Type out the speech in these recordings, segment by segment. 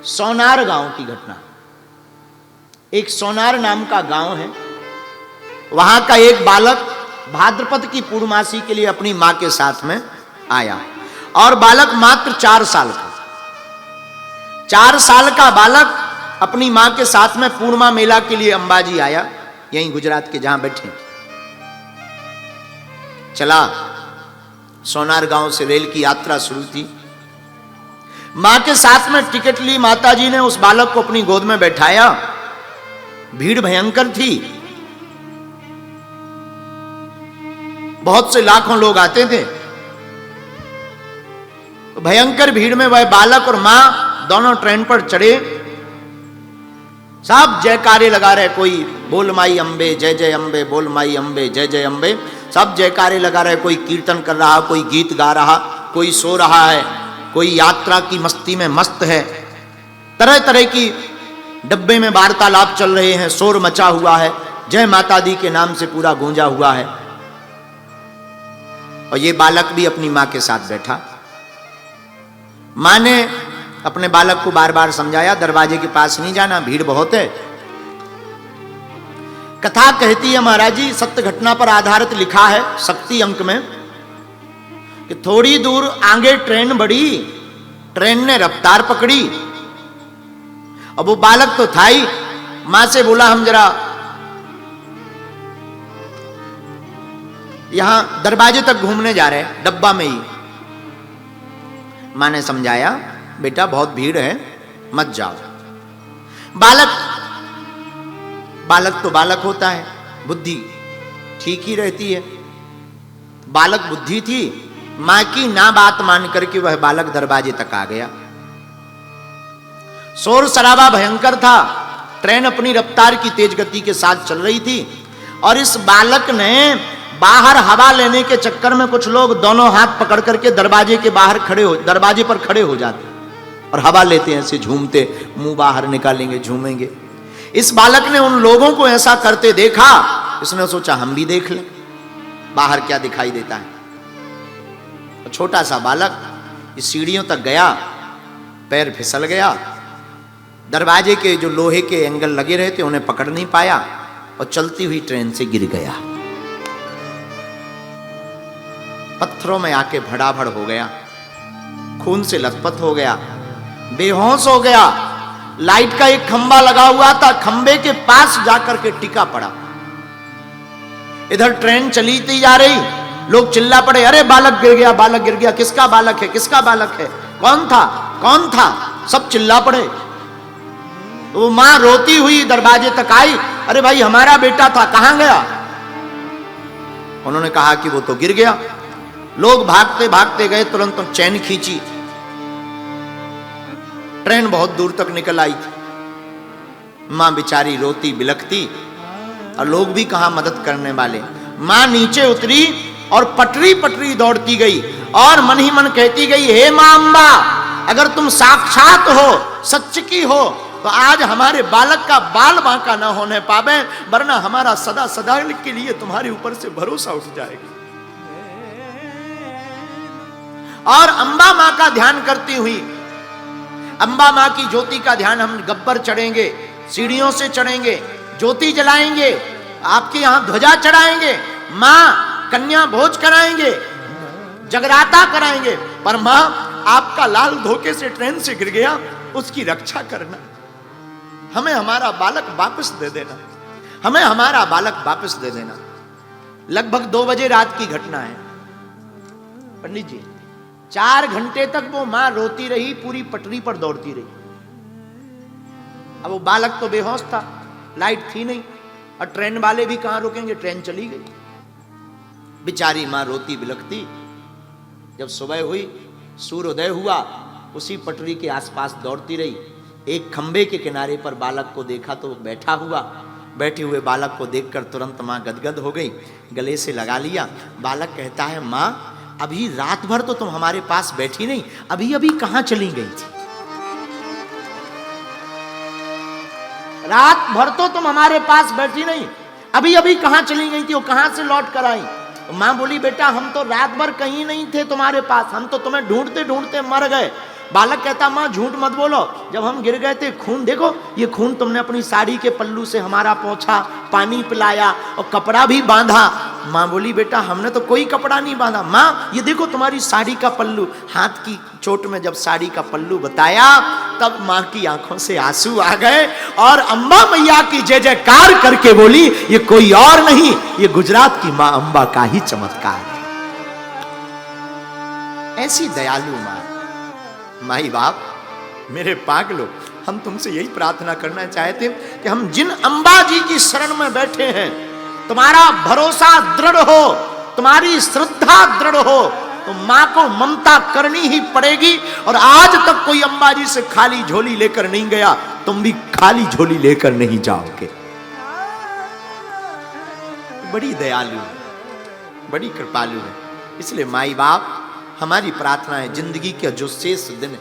सोनार गांव की घटना। एक सोनार नाम का गांव है, वहां का एक बालक भाद्रपद की पूर्णमासी के लिए अपनी मां के साथ में आया और बालक मात्र 4 साल का। 4 साल का बालक अपनी मां के साथ में पूर्णिमा मेला के लिए अंबाजी आया, यहीं गुजरात के जहां बैठे। चला, सोनार गांव से रेल की यात्रा शुरू थी। मां के साथ में टिकट ली माताजी ने, उस बालक को अपनी गोद में बैठाया। भीड़ भयंकर थी, बहुत से लाखों लोग आते थे। भयंकर भीड़ में वह बालक और मां दोनों ट्रेन पर चढ़े। सब जयकारे लगा रहे, कोई बोल माई अंबे जय जय अंबे, बोल माई अंबे जय जय अंबे, सब जयकारे लगा रहे। कोई कीर्तन कर रहा, कोई गीत गा रहा, कोई सो रहा है, कोई यात्रा की मस्ती में मस्त है। तरह तरह की डब्बे में वार्तालाप चल रहे हैं, शोर मचा हुआ है, जय माता दी के नाम से पूरा गूंजा हुआ है। और ये बालक भी अपनी मां के साथ बैठा। मां ने अपने बालक को बार बार समझाया, दरवाजे के पास नहीं जाना, भीड़ बहुत है। कथा कहती है महाराज जी, सत्य घटना पर आधारित लिखा है शक्ति अंक में, कि थोड़ी दूर आगे ट्रेन बढ़ी, ट्रेन ने रफ्तार पकड़ी। अब वो बालक तो था ही, मां से बोला हम जरा यहां दरवाजे तक घूमने जा रहे हैं, डब्बा में ही। मां ने समझाया, बेटा बहुत भीड़ है, मत जाओ। बालक तो बालक होता है, बुद्धि ठीक ही रहती है। बालक बुद्धि थी, मां की ना बात मान करके वह बालक दरवाजे तक आ गया। शोर शराबा भयंकर था, ट्रेन अपनी रफ्तार की तेज गति के साथ चल रही थी और इस बालक ने बाहर हवा लेने के चक्कर में कुछ लोग दोनों हाथ पकड़ करके दरवाजे पर खड़े हो जाते और हवा लेते हैं, ऐसे झूमते, मुंह बाहर निकालेंगे, झूमेंगे। इस बालक ने उन लोगों को ऐसा करते देखा, इसने सोचा हम भी देख लें बाहर क्या दिखाई देता है। छोटा सा बालक इस सीढ़ियों तक गया, पैर फिसल गया, दरवाजे के जो लोहे के एंगल लगे रहे थे उन्हें पकड़ नहीं पाया और चलती हुई ट्रेन से गिर गया। पत्थरों में आके भड़ाभड़ हो गया, खून से लथपथ हो गया, बेहोश हो गया। लाइट का एक खंबा लगा हुआ था, खंबे के पास जाकर के टिका पड़ा। इधर ट्रेन चली जा रही, लोग चिल्ला पड़े, अरे बालक गिर गया, बालक गिर गया, किसका बालक है, किसका बालक है, कौन था, कौन था, सब चिल्ला पड़े। वो मां रोती हुई दरवाजे तक आई, अरे भाई हमारा बेटा था, कहां गया? उन्होंने कहा कि वो तो गिर गया। लोग भागते भागते गए, तुरंत चैन खींची, ट्रेन बहुत दूर तक निकल आई थी। मां बेचारी रोती बिलखती और लोग भी कहां मदद करने वाले। मां नीचे उतरी और पटरी पटरी दौड़ती गई और मन ही मन कहती गई, हे मां अम्बा, अगर तुम साक्षात हो, सच की हो, तो आज हमारे बालक का बाल बांका न होने पावे, वरना हमारा सदा सदा के लिए तुम्हारे ऊपर से भरोसा उठ जाएगा। और अंबा मां का ध्यान करती हुई, अंबा मां की ज्योति का ध्यान, हम गब्बर चढ़ेंगे, सीढ़ियों से चढ़ेंगे, ज्योति जलाएंगे, आपके यहां ध्वजा चढ़ाएंगे, मां कन्या भोज कराएंगे, जगराता कराएंगे, पर मां आपका लाल धोखे से ट्रेन से गिर गया, उसकी रक्षा करना, हमें हमारा बालक वापस दे देना, हमें हमारा बालक वापस दे देना। लगभग 2 बजे रात की घटना है पंडित जी। 4 घंटे तक वो मां रोती रही, पूरी पटरी पर दौड़ती रही। अब वो बालक तो बेहोश था, लाइट थी नहीं और ट्रेन वाले भी कहां रुकेंगे, ट्रेन चली गई। बेचारी मां रोती बिलखती। जब सुबह हुई, सूर्योदय हुआ, उसी पटरी के आसपास दौड़ती रही। एक खंबे के किनारे पर बालक को देखा तो बैठा हुआ, बैठे हुए बालक को देखकर तुरंत मां गदगद हो गई, गले से लगा लिया। बालक कहता है, मां अभी रात भर तो तुम हमारे पास बैठी नहीं, अभी अभी कहां चली गई थी? रात भर तो तुम हमारे पास बैठी नहीं, अभी अभी कहां चली गई थी, वो कहां से लौट कर आई? मां बोली, बेटा हम तो रात भर कहीं नहीं थे तुम्हारे पास, हम तो तुम्हें ढूंढते ढूंढते मर गए, बालक कहता माँ झूठ मत बोलो, जब हम गिर गए थे खून देखो, ये खून तुमने अपनी साड़ी के पल्लू से हमारा पोंछा, पानी पिलाया और कपड़ा भी बांधा। माँ बोली बेटा हमने तो कोई कपड़ा नहीं बांधा। माँ ये देखो तुम्हारी साड़ी का पल्लू। हाथ की चोट में जब साड़ी का पल्लू बताया तब माँ की आंखों से आंसू आ गए और अम्बा मैया की जय जयकार करके बोली ये कोई और नहीं, ये गुजरात की माँ अम्बा का ही चमत्कार है। ऐसी दयालु माँ। माई बाप मेरे पागलो, हम तुमसे यही प्रार्थना करना चाहते कि हम जिन अम्बा जी की शरण में बैठे हैं, तुम्हारा भरोसा दृढ़ हो, तुम्हारी श्रद्धा दृढ़ हो, तो मां को ममता करनी ही पड़ेगी। और आज तक कोई अम्बा जी से खाली झोली लेकर नहीं गया, तुम भी खाली झोली लेकर नहीं जाओगे। बड़ी दयालु है, बड़ी कृपालु है। इसलिए माई बाप हमारी प्रार्थना है जिंदगी के जो शेष दिन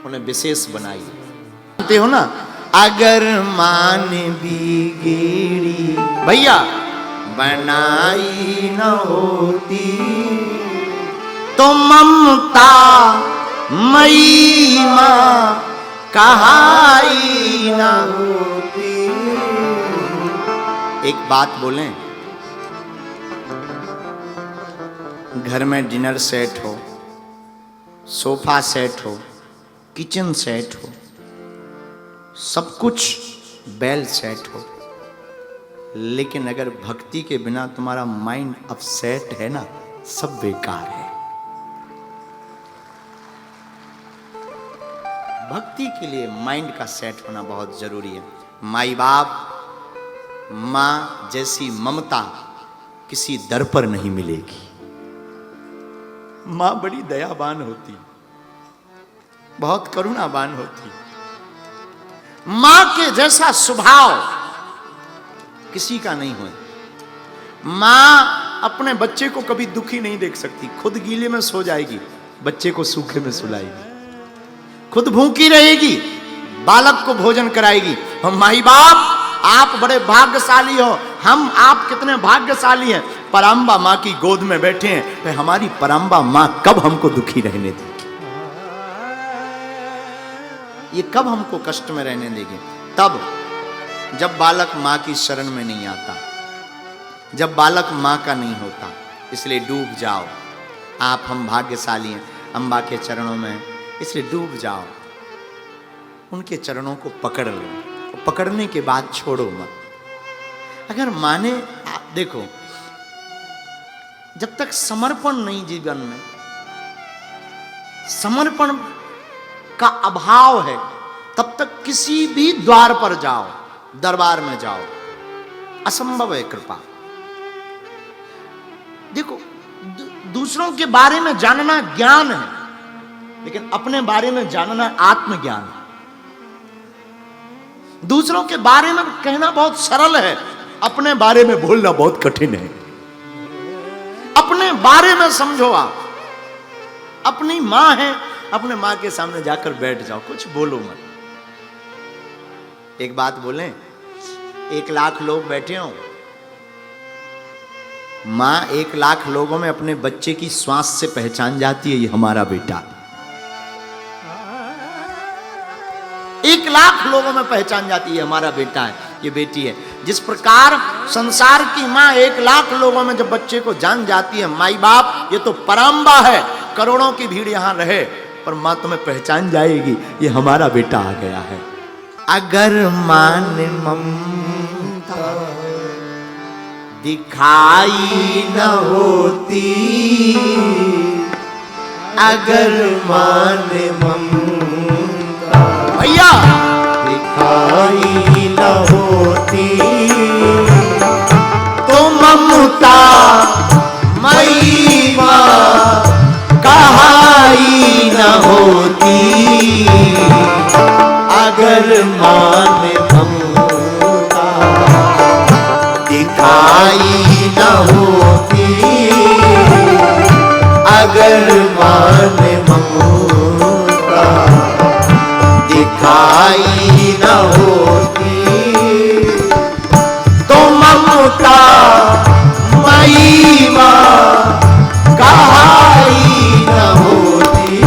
उन्हें विशेष बनाइए। जानते हो ना, अगर मान भी गेड़ी भैया बनाई न होती तो ममता मई मां कहाई न होती। एक बात बोलें, घर में डिनर सेट हो, सोफा सेट हो, किचन सेट हो, सब कुछ बेल सेट हो, लेकिन अगर भक्ति के बिना तुम्हारा माइंड अपसेट है ना, सब बेकार है। भक्ति के लिए माइंड का सेट होना बहुत जरूरी है। माई बाप, मां जैसी ममता किसी दर पर नहीं मिलेगी। मां बड़ी दयावान होती, बहुत करुणावान होती। मां के जैसा स्वभाव किसी का नहीं हो। मां अपने बच्चे को कभी दुखी नहीं देख सकती। खुद गीले में सो जाएगी, बच्चे को सूखे में सुलाएगी। खुद भूखी रहेगी, बालक को भोजन कराएगी। हम माई बाप आप बड़े भाग्यशाली हो, हम आप कितने भाग्यशाली हैं, पराम्बा माँ की गोद में बैठे हैं। तो हमारी पराम्बा माँ कब हमको दुखी रहने देगी, ये कब हमको कष्ट में रहने देगी? तब जब बालक माँ की शरण में नहीं आता, जब बालक माँ का नहीं होता। इसलिए डूब जाओ आप, हम भाग्यशाली हैं अम्बा के चरणों में, इसलिए डूब जाओ, उनके चरणों को पकड़ लो। पकड़ने के बाद छोड़ो मत। अगर माने देखो, जब तक समर्पण नहीं जीवन में, समर्पण का अभाव है, तब तक किसी भी द्वार पर जाओ, दरबार में जाओ, असंभव है कृपा। देखो दूसरों के बारे में जानना ज्ञान है, लेकिन अपने बारे में जानना आत्मज्ञान है। दूसरों के बारे में कहना बहुत सरल है, अपने बारे में बोलना बहुत कठिन है। अपने बारे में समझो आप, अपनी मां है, अपने मां के सामने जाकर बैठ जाओ, कुछ बोलो मत। एक बात बोलें, 1 लाख लोग बैठे हो, मां 1 लाख लोगों में अपने बच्चे की श्वास से पहचान जाती है ये हमारा बेटा। 1 लाख लोगों में पहचान जाती है हमारा बेटा है, ये बेटी है। जिस प्रकार संसार की माँ 1 लाख लोगों में जब बच्चे को जान जाती है, माई बाप ये तो पराम्बा है, करोड़ों की भीड़ यहां रहे पर माँ तुम्हें पहचान जाएगी, ये हमारा बेटा आ गया है। अगर मान ममता दिखाई न होती, अगर मान ममता भैया दिखाई न होती, तो ममता मई मां कहाई न होती। अगर मान ममता दिखाई न होती, अगर मान ममता दिखाई न होती, तो ममता मई मां कहाई न होती।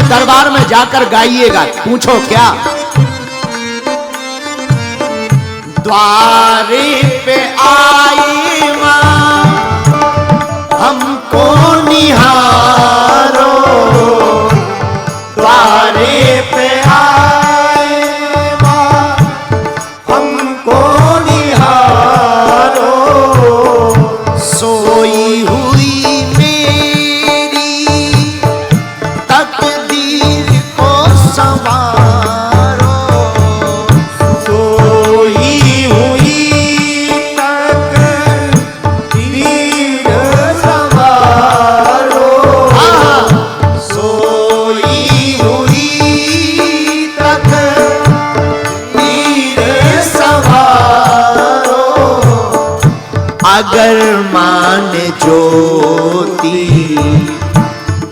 दरबार में जाकर गाइएगा। पूछो क्या? द्वारे पे आई मां हमको निहारो, द्वारे पे आए मां हमको निहारो, सोई हुई मेरी तकदीर को संवारो, सोई हुई तकदीर संवारो, सोई हुई तकदीर संवारो, अगर मान ज्योति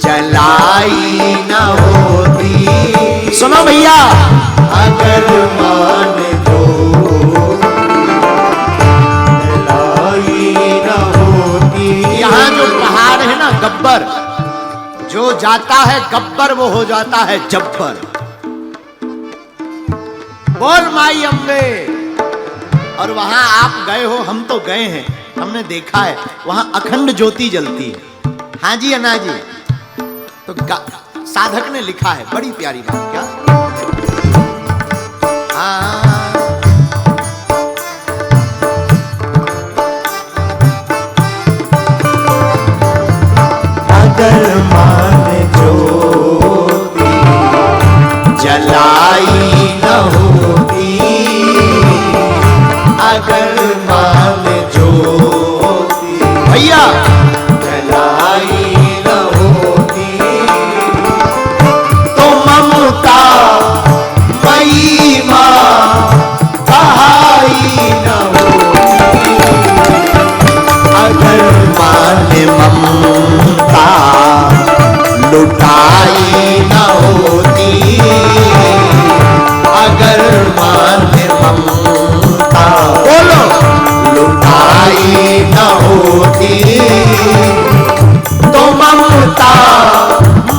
जलाई न होती, सुनो भैया, अगर मान ज्योति जलाई न होती। यहाँ जो पहाड़ है ना गब्बर, जो जाता है गब्बर वो हो जाता है जब्बर। बोल माई अम्बे। और वहां आप गए हो, हम तो गए हैं, हमने देखा है वहां अखंड ज्योति जलती है। हाँ जी अन्ना जी, तो साधक ने लिखा है, बड़ी प्यारी बात। क्या? अगर मान ज्योति जलाई न होती, अगर मान ज्योति भैया जलाई न होती, तो ममता मई मां बहाई न होती, अगर मान ममता लुटाई न होती, अगर मान ममता बोलो लुटाई न होती, तो ममता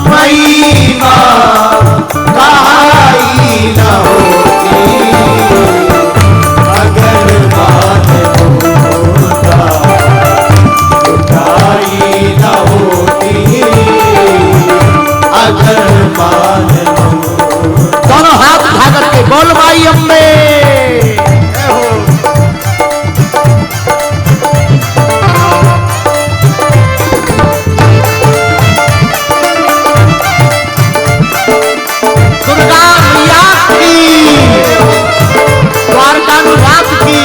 मई मां बहाई न होती, अगर मान ममता लुटाई न होती, अगर मान दोनों हाथ उठा करके बोल माई अम्बे। दुर्गा मैया की, द्वारकानाथ की।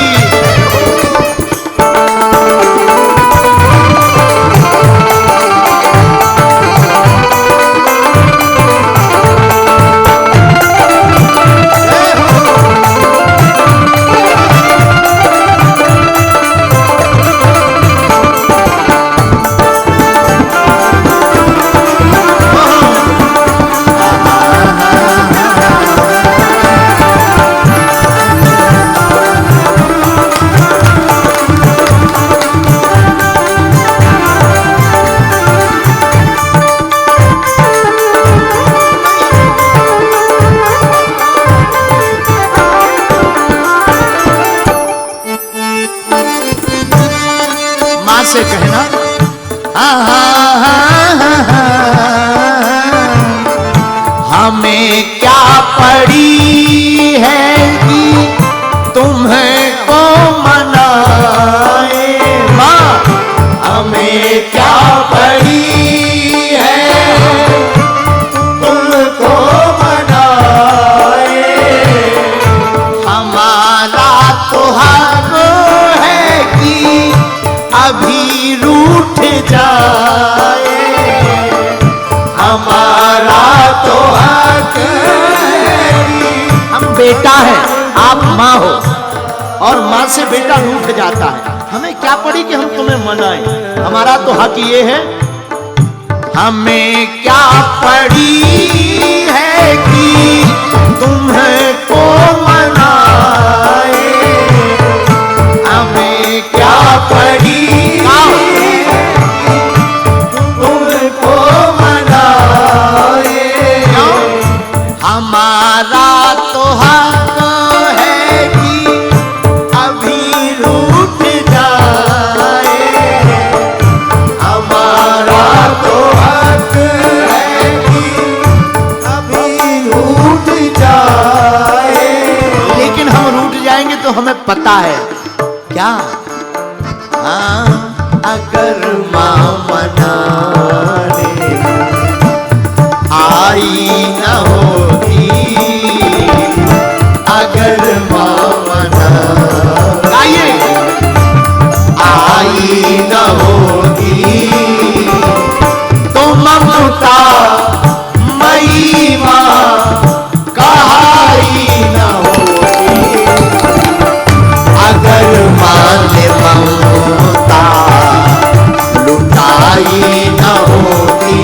से कहना हमें क्या पड़ी है कि तुम्हें मनाए माँ, हमें क्या पड़ी है तुमको मनाए, हमारा तो हक है कि अभी रूठ जाए, हमारा तो हक है, हम बेटा है आप माँ हो और माँ से बेटा रूठ जाता है, हमें क्या पड़ी कि हम तुम्हें मनाएं, हमारा तो हक ये है, हमें क्या पड़ी है कि तुम्हें को मनाए, हमें क्या पड़ी तुमको मनाए, हमारा तो हक है कि अभी रूठ जाए, हमारा तो हक है कि अभी रूठ जाए। लेकिन हम रूठ जाएंगे तो हमें पता है क्या, हाँ, अगर माँ मनाने आई न होती, अगर माँ मनाने गाइए, आई न होती, तो ममता मई माँ कहाई न होती। अगर माँ ने ममता लुटाई न होती,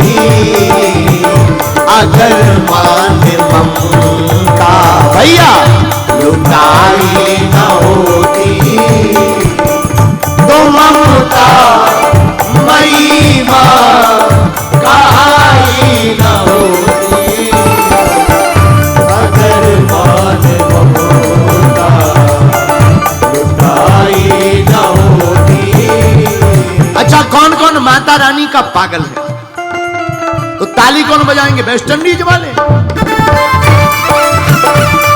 अगर माँ ने ममता भैया लुटाई न होती, तो ममता मई माँ कहाई न होती। अगर माँ ने ममता लुटाई न होती। अच्छा, कौन कौन माता रानी का पागल है? तो ताली कौन बजाएंगे? वेस्ट इंडीज वाले।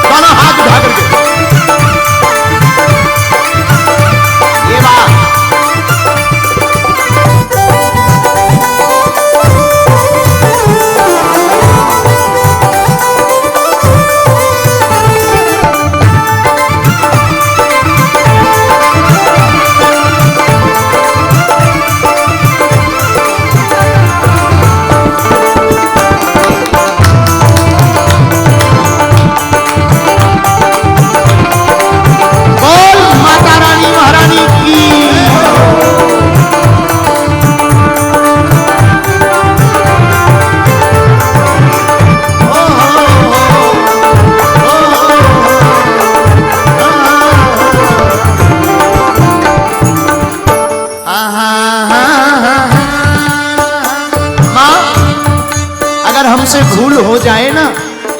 दोनों हाथ उठा करके ये बात। बोल माता रानी महारानी की। माँ, अगर हमसे भूल हो जाए ना,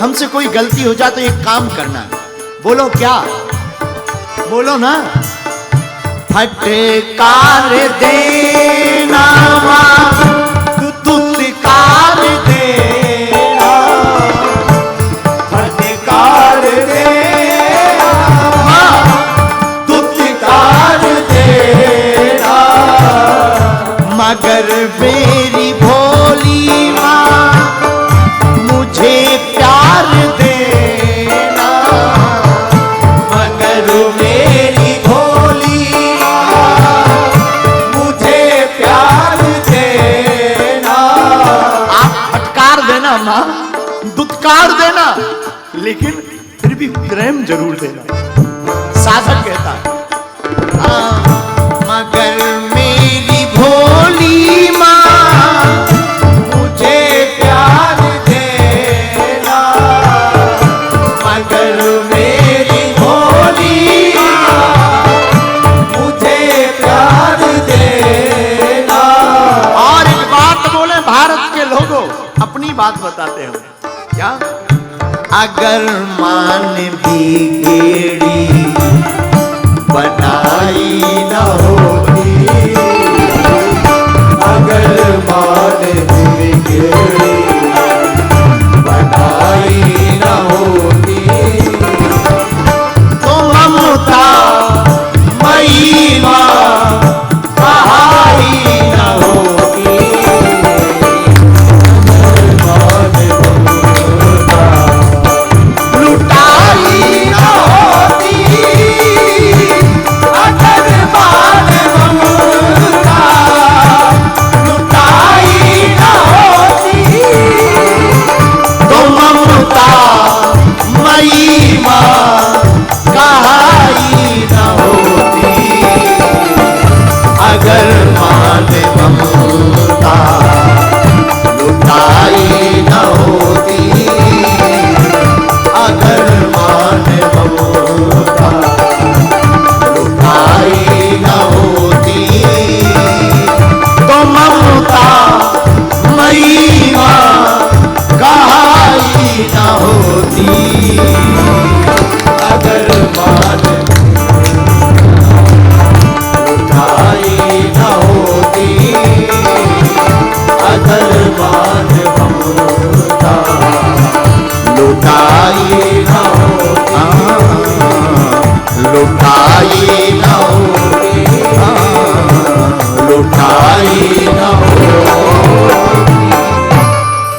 हमसे कोई गलती हो जाए तो एक काम करना। बोलो क्या? बोलो ना। फटकार देना माँ, दुत्कार देना, फटकार देना माँ, दुत्कार देना। मगर मेरी भोली माँ मुझे प्यार देना, मगर मेरी भोली माँ मुझे प्यार देना। आप फटकार देना माँ, दुत्कार देना, लेकिन फिर भी प्रेम जरूर देना। साधक कहता है मगर मेरी भोली माँ मुझे प्यार देना, मगर मेरी भोली माँ मुझे प्यार देना। और एक बात बोले भारत के लोगों, अपनी बात बताते हैं क्या? अगर मान बिगड़ी बनाई न होती, अगर मान बिगड़ी